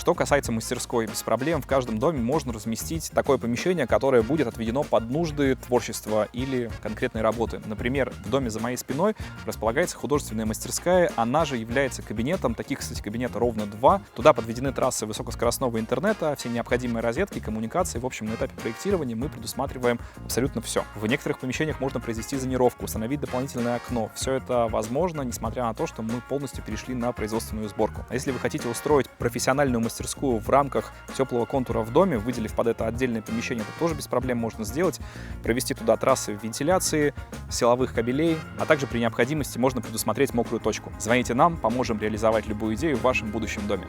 Что касается мастерской, без проблем в каждом доме можно разместить такое помещение, которое будет отведено под нужды творчества или конкретной работы. Например, в доме за моей спиной располагается художественная мастерская, она же является кабинетом. Таких, кстати, кабинетов ровно 2. Туда подведены трассы высокоскоростного интернета, все необходимые розетки, коммуникации. В общем, на этапе проектирования мы предусматриваем абсолютно все. В некоторых помещениях можно произвести зонировку, установить дополнительное окно. Все это возможно, несмотря на то, что мы полностью перешли на производственную сборку. А если вы хотите устроить профессиональную мастерскую в рамках теплого контура в доме, выделив под это отдельное помещение, это тоже без проблем можно сделать. Провести туда трассы вентиляции, силовых кабелей, а также при необходимости можно предусмотреть мокрую точку. Звоните нам, поможем реализовать любую идею в вашем будущем доме.